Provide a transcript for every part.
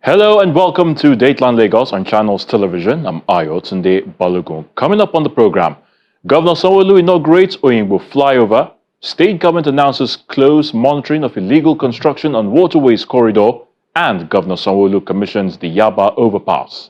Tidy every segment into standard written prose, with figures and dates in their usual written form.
Hello and welcome to Dateline Lagos on Channels Television. I'm Ayo Tunde Balogun. Coming up on the program, Governor Sanwo-Olu inaugurates Oyingbo Flyover. State government announces close monitoring of illegal construction on waterways corridor, and Governor Sanwo-Olu commissions the Yaba overpass.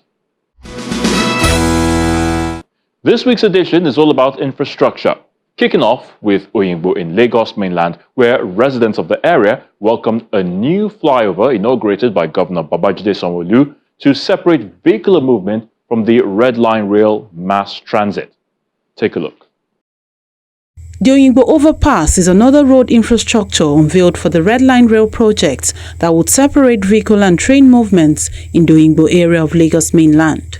This week's edition is all about infrastructure, kicking off with Oyingbo in Lagos mainland, where residents of the area welcomed a new flyover inaugurated by Governor Babajide Sanwo-Olu to separate vehicular movement from the Red Line Rail mass transit. Take a look. The Oyingbo overpass is another road infrastructure unveiled for the Red Line Rail project that would separate vehicle and train movements in the Oyingbo area of Lagos mainland.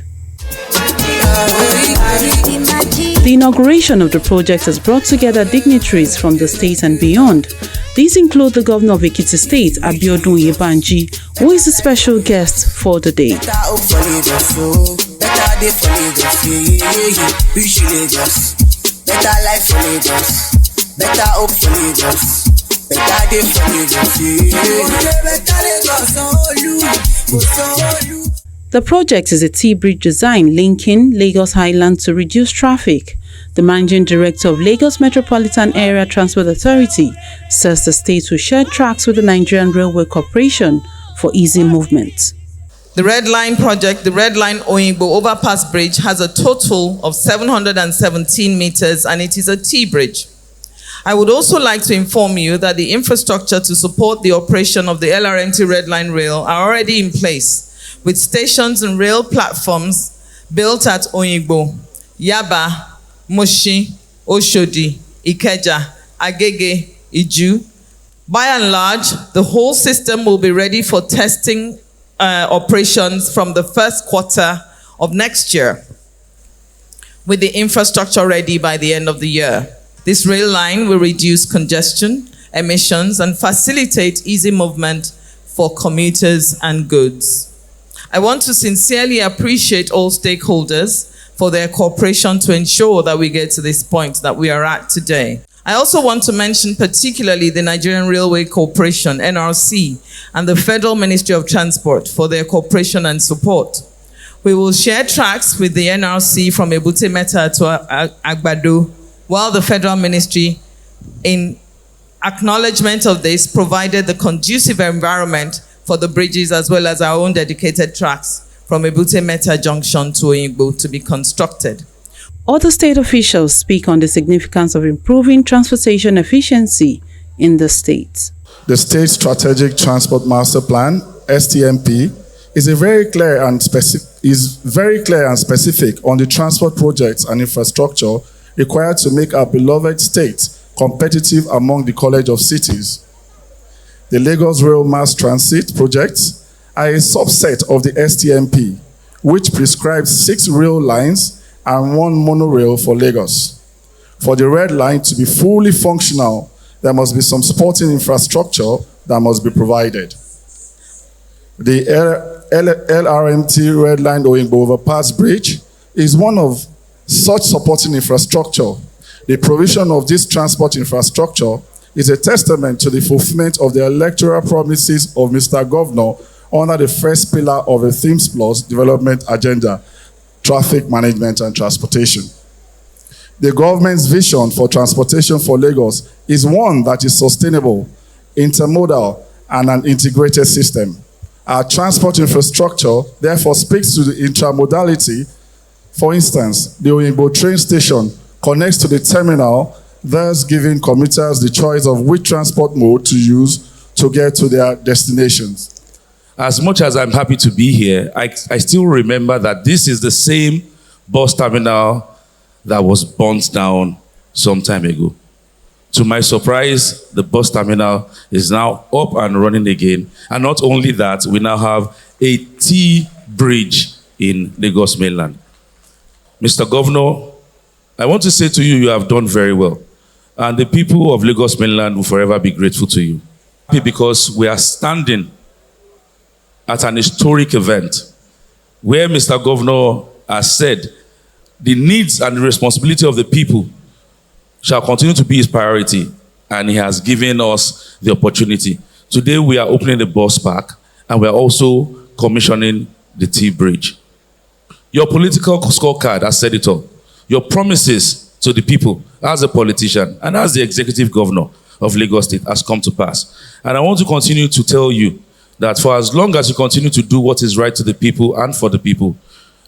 The inauguration of the project has brought together dignitaries from the state and beyond. These include the governor of Ekiti State, Abiodun Yebanji, who is a special guest for the day. The project is a T-bridge design linking Lagos Highland to reduce traffic. The managing director of Lagos Metropolitan Area Transport Authority says the state will share tracks with the Nigerian Railway Corporation for easy movement. The Red Line project, the Red Line Oyingbo Overpass Bridge, has a total of 717 meters and it is a T-bridge. I would also like to inform you that the infrastructure to support the operation of the LRMT Red Line Rail are already in place, with stations and rail platforms built at Oyingbo, Yaba, Moshi, Oshodi, Ikeja, Agege, Iju. By and large, the whole system will be ready for testing operations from the first quarter of next year, with the infrastructure ready by the end of the year. This rail line will reduce congestion, emissions, and facilitate easy movement for commuters and goods. I want to sincerely appreciate all stakeholders for their cooperation to ensure that we get to this point that we are at today. I also want to mention particularly the Nigerian Railway Corporation, NRC, and the Federal Ministry of Transport for their cooperation and support. We will share tracks with the NRC from Ebute Metta to Agbado, while the Federal Ministry, in acknowledgement of this, provided the conducive environment for the bridges as well as our own dedicated tracks from Ebute Metta Junction to Oyingbo to be constructed. Other state officials speak on the significance of improving transportation efficiency in the state. The State Strategic Transport Master Plan, STMP, is very clear and specific on the transport projects and infrastructure required to make our beloved state competitive among the College of Cities. The Lagos Rail Mass Transit projects are a subset of the STMP, which prescribes 6 rail lines and 1 monorail for Lagos. For the Red Line to be fully functional, there must be some supporting infrastructure that must be provided. The LRMT Red Line Oyingbo Overpass Bridge is one of such supporting infrastructure. The provision of this transport infrastructure is a testament to the fulfillment of the electoral promises of Mr. Governor under the first pillar of a Themes Plus development agenda, traffic management and transportation. The government's vision for transportation for Lagos is one that is sustainable, intermodal, and an integrated system. Our transport infrastructure therefore speaks to the intramodality. For instance, the Oyingbo train station connects to the terminal, thus giving commuters the choice of which transport mode to use to get to their destinations. As much as I'm happy to be here, I still remember that this is the same bus terminal that was burnt down some time ago. To my surprise, the bus terminal is now up and running again. And not only that, we now have a T-bridge in Lagos mainland. Mr. Governor, I want to say to you, you have done very well. And the people of Lagos mainland will forever be grateful to you. Because we are standing at an historic event where Mr. Governor has said the needs and the responsibility of the people shall continue to be his priority, and he has given us the opportunity. Today we are opening the bus park, and we are also commissioning the T Bridge. Your political scorecard has said it all. Your promises to the people as a politician and as the executive governor of Lagos State has come to pass. And I want to continue to tell you that for as long as you continue to do what is right to the people and for the people,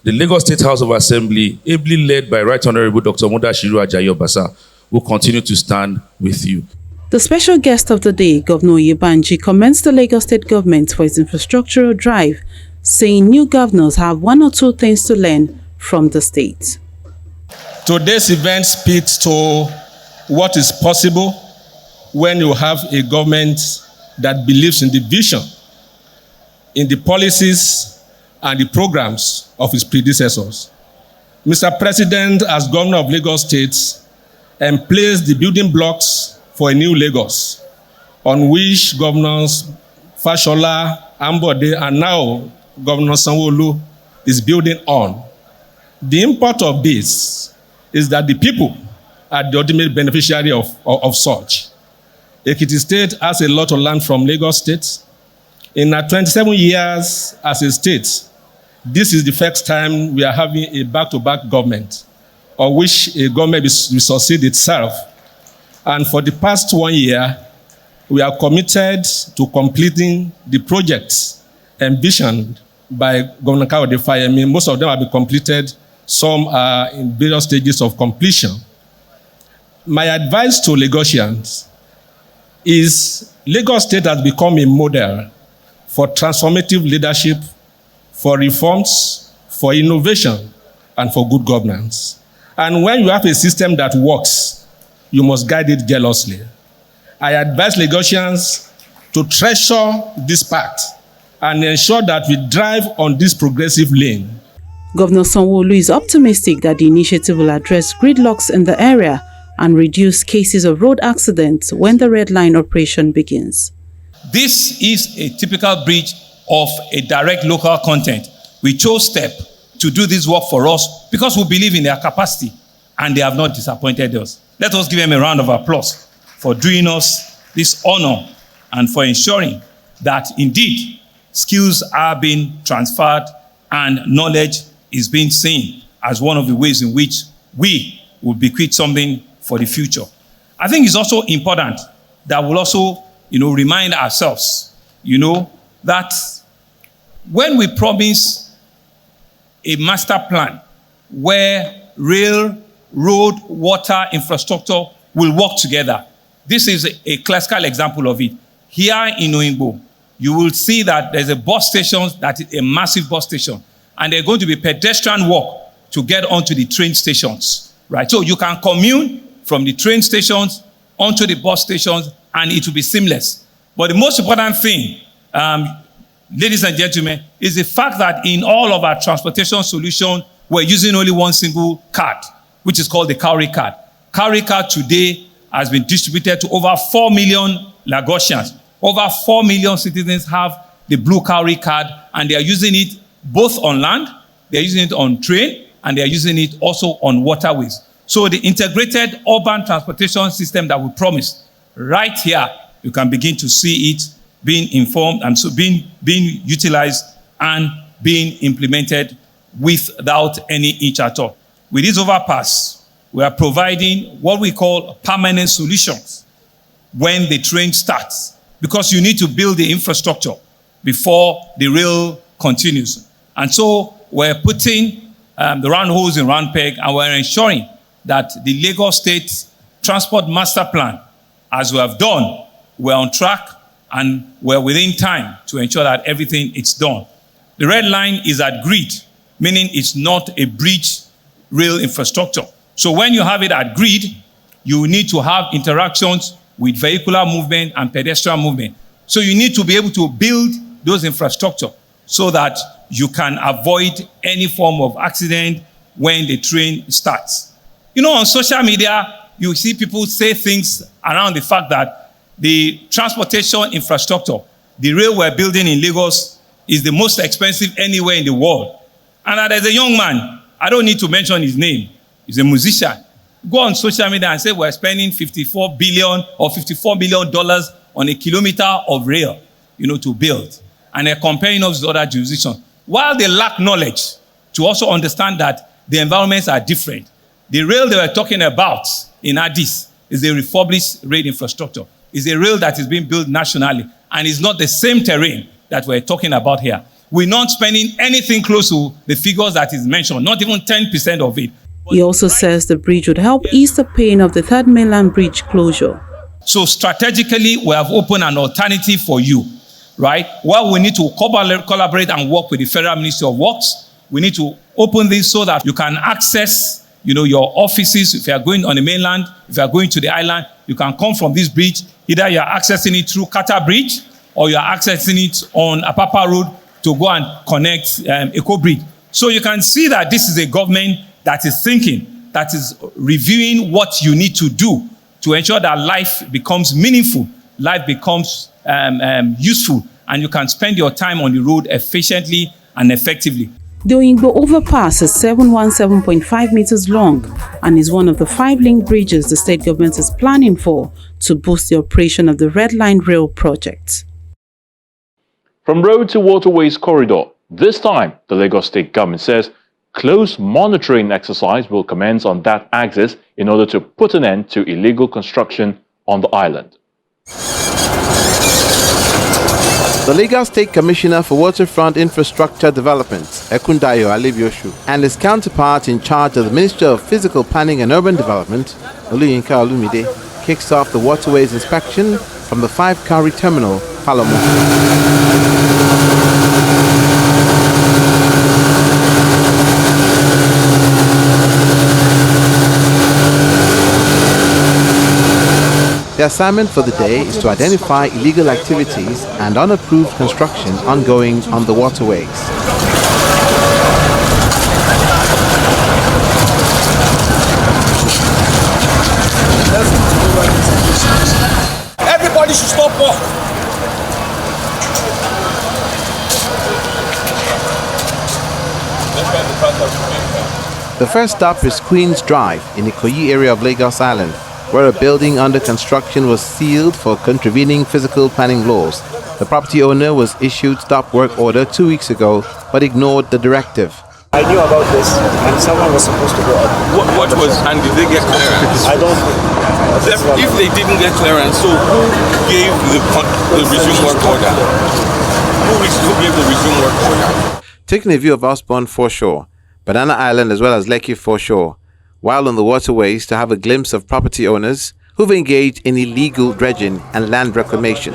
the Lagos State House of Assembly, ably led by Right Honorable Dr. Mudashiru Ajayi-Obasa, will continue to stand with you. The special guest of the day, Governor Yaba, commends the Lagos State government for its infrastructural drive, saying new governors have one or two things to learn from the state. Today's event speaks to what is possible when you have a government that believes in the vision, in the policies and the programs of its predecessors. Mr. President, as governor of Lagos State, emplaced the building blocks for a new Lagos, on which governors Fashola, Ambode, and now Governor Sanwo-Olu is building on. The import of this is that the people are the ultimate beneficiary of such. Ekiti State has a lot to learn from Lagos State. In our 27 years as a state, this is the first time we are having a back-to-back government, of which a government will succeed itself. And for the past 1 year, we are committed to completing the projects envisioned by Governor Kayode Fayemi. Most of them have been completed. Some are in various stages of completion. My advice to Lagosians is Lagos State has become a model for transformative leadership, for reforms, for innovation, and for good governance. And when you have a system that works, you must guide it jealously. I advise Lagosians to treasure this path and ensure that we drive on this progressive lane. Governor Sanwo-Olu is optimistic that the initiative will address gridlocks in the area and reduce cases of road accidents when the red line operation begins. This is a typical breach of a direct local content. We chose STEP to do this work for us because we believe in their capacity and they have not disappointed us. Let us give them a round of applause for doing us this honor and for ensuring that indeed skills are being transferred and knowledge is being seen as one of the ways in which we will bequeath something for the future. I think it's also important that we'll also, remind ourselves, that when we promise a master plan where rail, road, water, infrastructure will work together. This is a classical example of it. Here in Oyingbo, you will see that there's a bus station that is a massive bus station, and there's going to be pedestrian walk to get onto the train stations, right? So you can commute from the train stations onto the bus stations, and it will be seamless. But the most important thing, ladies and gentlemen, is the fact that in all of our transportation solutions, we're using only one single card, which is called the Cowrie card. Cowrie card today has been distributed to over 4 million Lagosians. Over 4 million citizens have the blue Cowrie card, and they are using it both on land, they are using it on train, and they are using it also on waterways. So the integrated urban transportation system that we promised, right here, you can begin to see it being informed and so being utilized and being implemented without any hitch at all. With this overpass, we are providing what we call permanent solutions when the train starts, because you need to build the infrastructure before the rail continues. And so we're putting the round holes in round peg, and we're ensuring that the Lagos State Transport Master Plan, as we have done, we're on track and we're within time to ensure that everything is done. The red line is at grid, meaning it's not a bridge rail infrastructure. So when you have it at grid, you need to have interactions with vehicular movement and pedestrian movement. So you need to be able to build those infrastructure so that you can avoid any form of accident when the train starts. On social media, you see people say things around the fact that the transportation infrastructure, the rail we're building in Lagos, is the most expensive anywhere in the world. And there's a young man, I don't need to mention his name, he's a musician. Go on social media and say we're spending $54 billion on a kilometer of rail, to build. and they're comparing us with other jurisdictions. While they lack knowledge to also understand that the environments are different, the rail they were talking about in Addis is a refurbished rail infrastructure. It's a rail that is being built nationally, and it's not the same terrain that we're talking about here. We're not spending anything close to the figures that is mentioned, not even 10% of it. He also says the bridge would help ease the pain of the Third Mainland Bridge closure. So strategically, we have opened an alternative for you, right? While we need to collaborate and work with the Federal Ministry of Works, we need to open this so that you can access, your offices. If you are going on the mainland, if you are going to the island, you can come from this bridge. Either you are accessing it through Kata Bridge, or you are accessing it on Apapa Road to go and connect Eco Bridge. So you can see that this is a government that is thinking, that is reviewing what you need to do to ensure that life becomes meaningful, life becomes useful, and you can spend your time on the road efficiently and effectively. The Oyingbo overpass is 717.5 meters long and is one of the 5 link bridges the state government is planning for to boost the operation of the Red Line Rail project. From road to waterways corridor, this time the Lagos state government says close monitoring exercise will commence on that axis in order to put an end to illegal construction on the island. The Lagos State Commissioner for Waterfront Infrastructure Development, Ekundayo Alebiosu, and his counterpart in charge of the Ministry of Physical Planning and Urban Development, Oluyinka Olumide, kicks off the waterways inspection from the 5-carry terminal, Palomo. The assignment for the day is to identify illegal activities and unapproved construction ongoing on the waterways. Everybody should stop work. The first stop is Queen's Drive in the Ikoyi area of Lagos Island, where a building under construction was sealed for contravening physical planning laws. The property owner was issued stop work order 2 weeks ago, but ignored the directive. I knew about this, and someone was supposed to go up. What was, and did they get clearance? I don't know. If they didn't get clearance, so who gave the resume work order? Who gave the resume work order? Taking a view of Osborne Foreshore, Banana Island as well as Lekki Foreshore, while on the waterways to have a glimpse of property owners who've engaged in illegal dredging and land reclamation.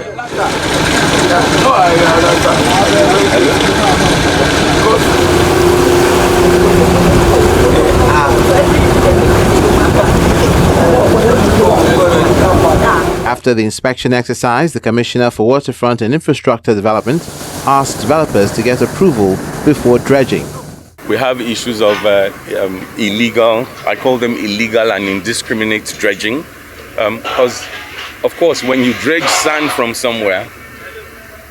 After the inspection exercise, the Commissioner for Waterfront and Infrastructure Development asked developers to get approval before dredging. We have issues of illegal, I call them illegal and indiscriminate dredging. Because, of course, when you dredge sand from somewhere,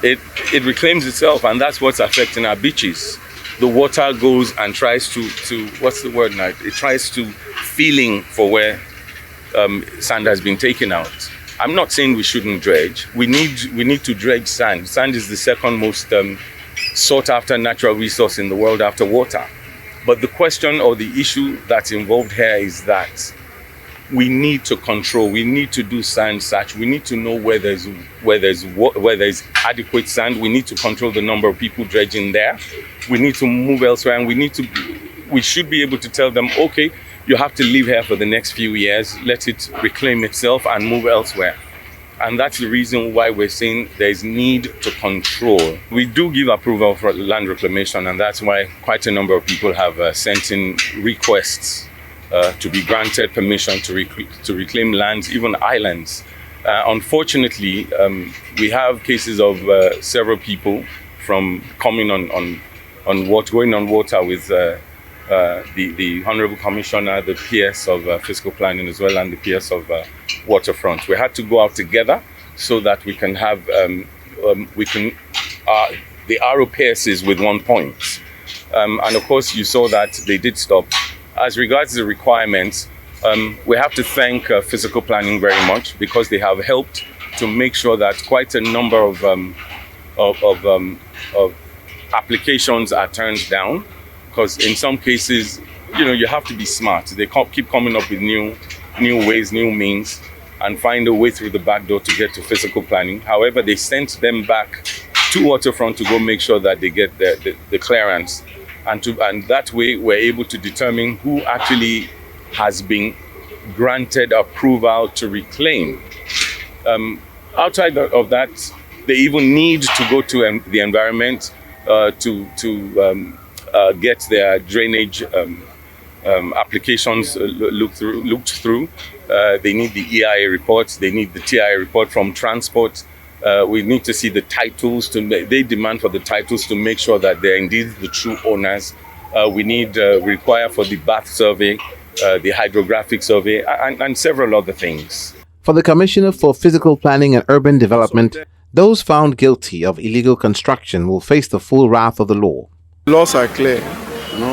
it reclaims itself, and that's what's affecting our beaches. The water goes and tries to what's the word now? It tries to feeling for where sand has been taken out. I'm not saying we shouldn't dredge. We need to dredge sand. Sand is the second most sought after natural resource in the world after water. But the question or the issue that's involved here is that we need to control, we need to do sand search, we need to know where there's adequate sand, we need to control the number of people dredging there, we need to move elsewhere, and we should be able to tell them, okay, you have to live here for the next few years, let it reclaim itself and move elsewhere. And that's the reason why we're saying there's need to control. We do give approval for land reclamation, and that's why quite a number of people have sent in requests to be granted permission to reclaim lands, even islands. Unfortunately, we have cases of several people from coming on water, going on water with the Honorable Commissioner, the PS of Fiscal Planning as well, and the PS of Waterfront. We had to go out together so that we can have, the arrow pierces with 1 point. And of course, you saw that they did stop. As regards the requirements, we have to thank Fiscal Planning very much, because they have helped to make sure that quite a number of of applications are turned down, because in some cases, you have to be smart. They keep coming up with new ways, new means, and find a way through the back door to get to physical planning. However, they sent them back to Waterfront to go make sure that they get the clearance, and that way we're able to determine who actually has been granted approval to reclaim. Outside of that, they even need to go to the environment to get their drainage applications looked through. They need the EIA reports. They need the TIA report from transport. We need to see the titles. They demand for the titles to make sure that they're indeed the true owners. We require for the bath survey, the hydrographic survey, and several other things. For the Commissioner for Physical Planning and Urban Development, those found guilty of illegal construction will face the full wrath of the law. Laws are clear,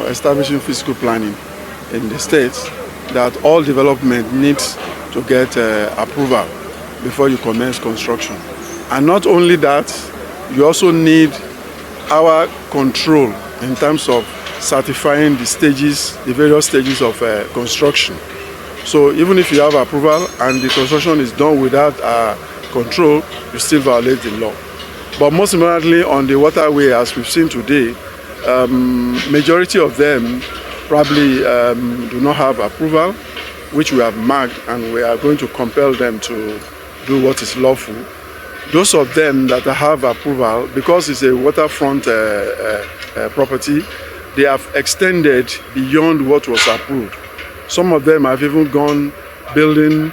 establishing physical planning in the states, that all development needs to get approval before you commence construction. And not only that, you also need our control in terms of certifying the various stages of construction. So even if you have approval and the construction is done without control, you still violate the law. But most importantly, on the waterway, as we've seen today, majority of them probably do not have approval, which we have marked, and we are going to compel them to do what is lawful. Those of them that have approval, because it's a waterfront property, they have extended beyond what was approved. Some of them have even gone building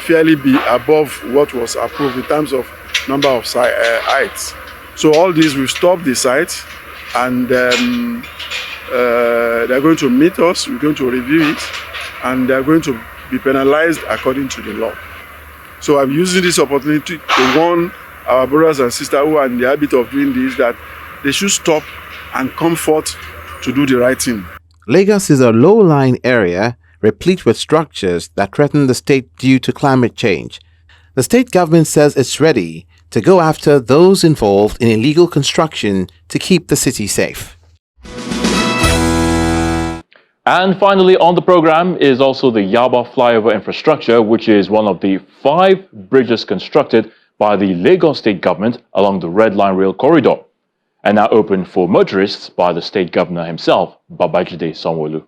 fairly above what was approved in terms of number of heights. So all these will stop the site, and they're going to meet us, we're going to review it, and they're going to be penalized according to the law. So I'm using this opportunity to warn our brothers and sisters who are in the habit of doing this, that they should stop and come forth to do the right thing. Lagos is a low-lying area replete with structures that threaten the state due to climate change. The state government says it's ready to go after those involved in illegal construction to keep the city safe. And finally on the program is also the Yaba Flyover infrastructure, which is one of the 5 bridges constructed by the Lagos state government along the Red Line rail corridor, and now open for motorists by the state governor himself, Babajide Sanwo-Olu.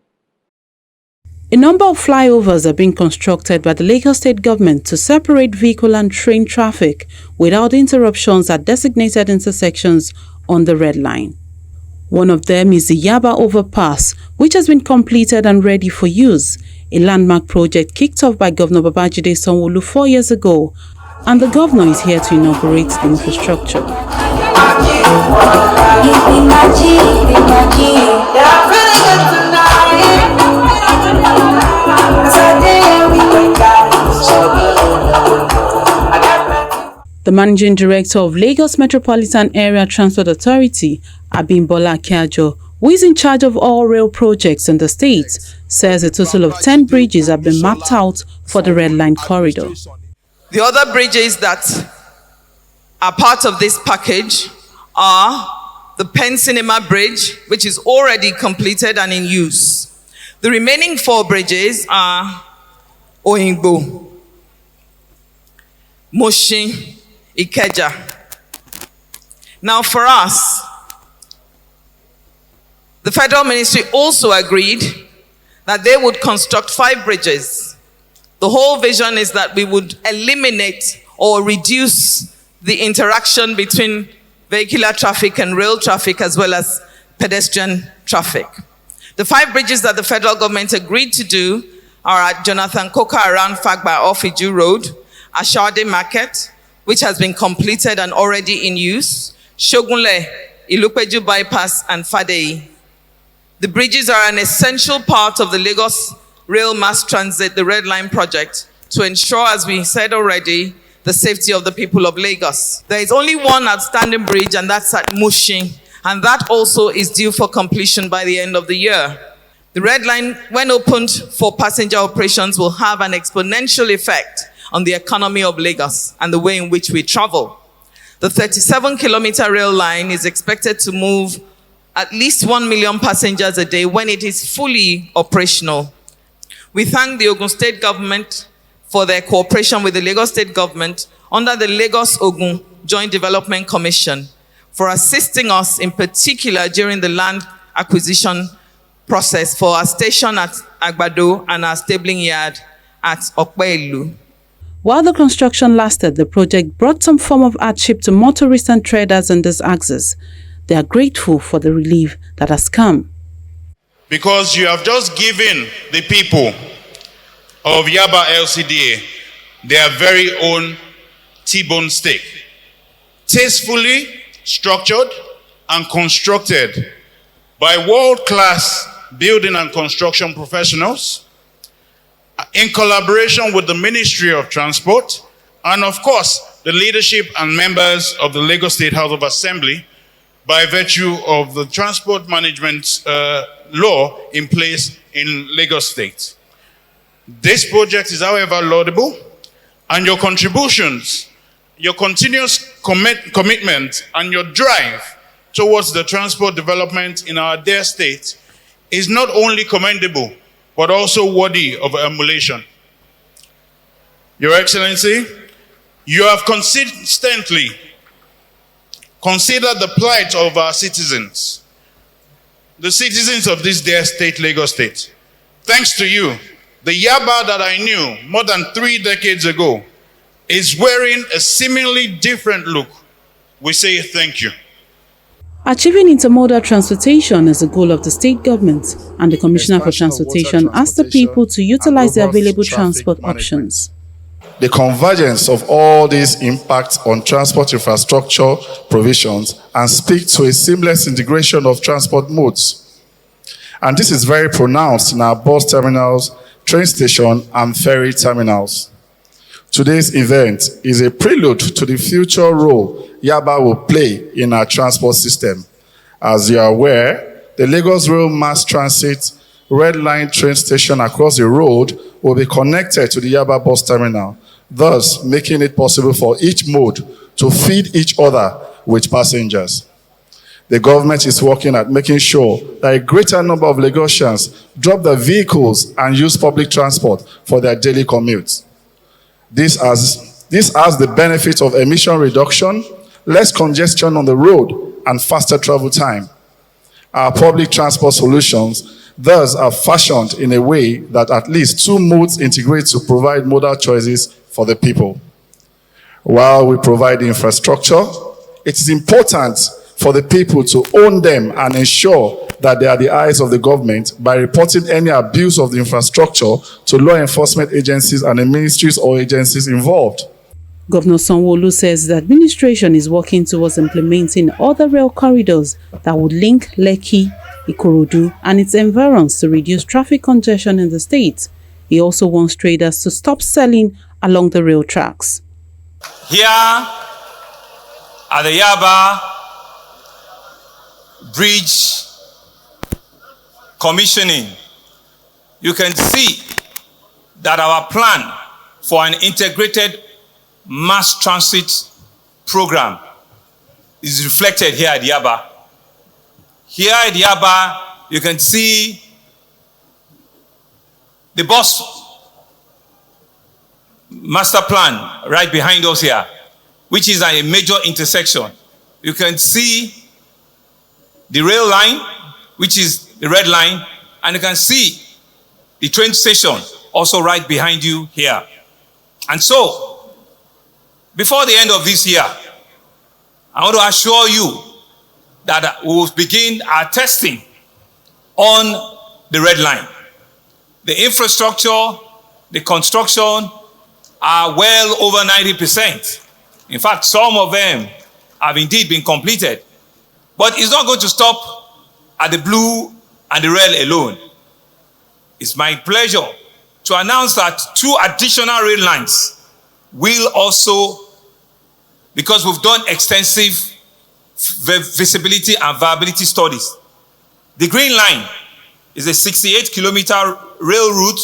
A number of flyovers are being constructed by the Lagos state government to separate vehicle and train traffic without interruptions at designated intersections on the Red Line. One of them is the Yaba overpass, which has been completed and ready for use, a landmark project kicked off by Governor Babajide Sanwo-Olu 4 years ago, and the governor is here to inaugurate the infrastructure. The Managing Director of Lagos Metropolitan Area Transport Authority, Abimbola Kiajo, who is in charge of all rail projects in the state, says a total of 10 bridges have been mapped out for the Red Line corridor. The other bridges that are part of this package are the Penn Cinema Bridge, which is already completed and in use. The remaining 4 bridges are Oyingbo, Mushin, Ikeja. Now for us, the Federal Ministry also agreed that they would construct 5 bridges. The whole vision is that we would eliminate or reduce the interaction between vehicular traffic and rail traffic, as well as pedestrian traffic. The 5 bridges that the federal government agreed to do are at Jonathan Coker around Fagba off Iju Road, Ashade Market, which has been completed and already in use, Shogunle, Ilupeju Bypass, and Fadei. The bridges are an essential part of the Lagos Rail Mass Transit, the Red Line project, to ensure, as we said already, the safety of the people of Lagos. There is only one outstanding bridge, and that's at Mushin, and that also is due for completion by the end of the year. The Red Line, when opened for passenger operations, will have an exponential effect on the economy of Lagos and the way in which we travel. The 37-kilometer rail line is expected to move at least 1 million passengers a day when it is fully operational. We thank the Ogun State government for their cooperation with the Lagos State government under the Lagos-Ogun Joint Development Commission for assisting us in particular during the land acquisition process for our station at Agbado and our stabling yard at Okpeilu. While the construction lasted, the project brought some form of hardship to motorists and traders on this axis. They are grateful for the relief that has come. Because you have just given the people of Yaba LCDA their very own T-bone steak, tastefully structured and constructed by world-class building and construction professionals in collaboration with the Ministry of Transport and, of course, the leadership and members of the Lagos State House of Assembly by virtue of the transport management law in place in Lagos State. This project is, however, laudable, and your contributions, your continuous commitment, and your drive towards the transport development in our dear state is not only commendable, but also worthy of emulation. Your Excellency, you have consistently considered the plight of our citizens, the citizens of this dear state, Lagos State. Thanks to you, the Yaba that I knew more than 3 decades ago is wearing a seemingly different look. We say thank you. Achieving intermodal transportation is the goal of the state government, and the Commissioner for Transportation asked the people to utilize the available transport options. The convergence of all these impacts on transport infrastructure provisions and speak to a seamless integration of transport modes. And this is very pronounced in our bus terminals, train station, and ferry terminals. Today's event is a prelude to the future role Yaba will play in our transport system. As you are aware, the Lagos Rail Mass Transit Red Line train station across the road will be connected to the Yaba bus terminal, thus making it possible for each mode to feed each other with passengers. The government is working at making sure that a greater number of Lagosians drop their vehicles and use public transport for their daily commutes. This has the benefit of emission reduction, less congestion on the road, and faster travel time. Our public transport solutions thus are fashioned in a way that at least 2 modes integrate to provide modal choices for the people. While we provide the infrastructure, it is important for the people to own them and ensure that they are the eyes of the government by reporting any abuse of the infrastructure to law enforcement agencies and the ministries or agencies involved. Governor Sanwo-Olu says the administration is working towards implementing other rail corridors that would link Lekki, Ikorodu, and its environs to reduce traffic congestion in the state. He also wants traders to stop selling along the rail tracks. Here at the Yaba Bridge commissioning, you can see that our plan for an integrated mass transit program is reflected here at Yaba. Here at Yaba, you can see the bus master plan right behind us here, which is a major intersection. You can see the rail line, which is the red line, and you can see the train station also right behind you here. And so, before the end of this year, I want to assure you that we will begin our testing on the red line. The infrastructure, the construction are well over 90%. In fact, some of them have indeed been completed. But it's not going to stop at the blue and the red alone. It's my pleasure to announce that 2 additional rail lines will also, because we've done extensive visibility and viability studies. The green line is a 68-kilometer rail route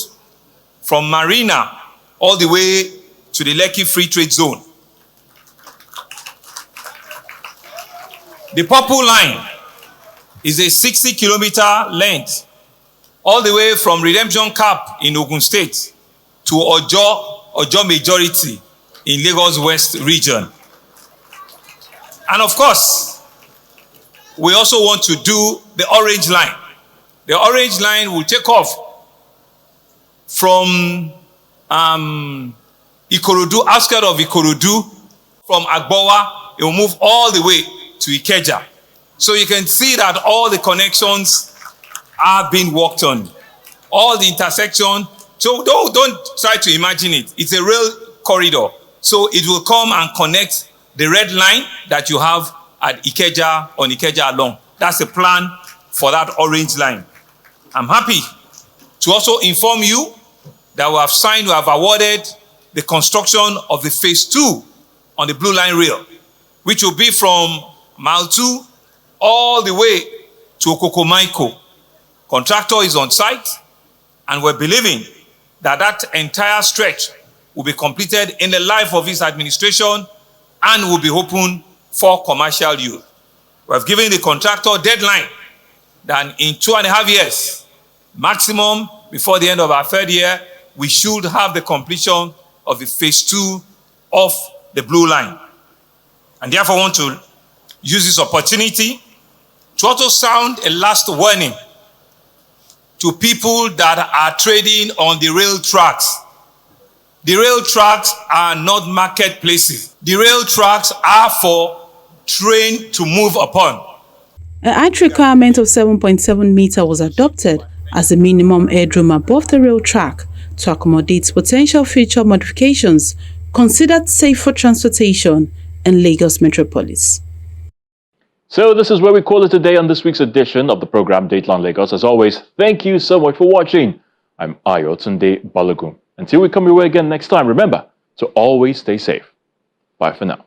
from Marina all the way to the Lekki Free Trade Zone. The purple line is a 60-kilometer length all the way from Redemption Cap in Ogun State to Ojo Majority in Lagos West region. And of course, we also want to do the orange line. The orange line will take off from Ikorodu, outskirts of Ikorodu, from Agbowa. It will move all the way to Ikeja. So you can see that all the connections are being worked on. All the intersection. So don't try to imagine it. It's a real corridor. So it will come and connect the red line that you have at Ikeja, on Ikeja along. That's the plan for that orange line. I'm happy to also inform you that we have awarded the construction of the phase 2 on the Blue Line Rail, which will be from Mile 2 all the way to Okokomaiko. Contractor is on site, and we're believing that that entire stretch will be completed in the life of his administration and will be open for commercial use. We have given the contractor deadline that in 2.5 years, maximum before the end of our 3rd year, we should have the completion of the phase 2 of the Blue Line. And therefore, I want to use this opportunity to also sound a last warning to people that are trading on the rail tracks. The rail tracks are not marketplaces. The rail tracks are for train to move upon. An height requirement of 7.7 meters was adopted as the minimum headroom above the rail track to accommodate potential future modifications considered safe for transportation in Lagos metropolis. So this is where we call it a day on this week's edition of the program Dateline Lagos. As always, thank you so much for watching. I'm Ayotunde Balogun. Until we come your way again next time, remember to always stay safe. Bye for now.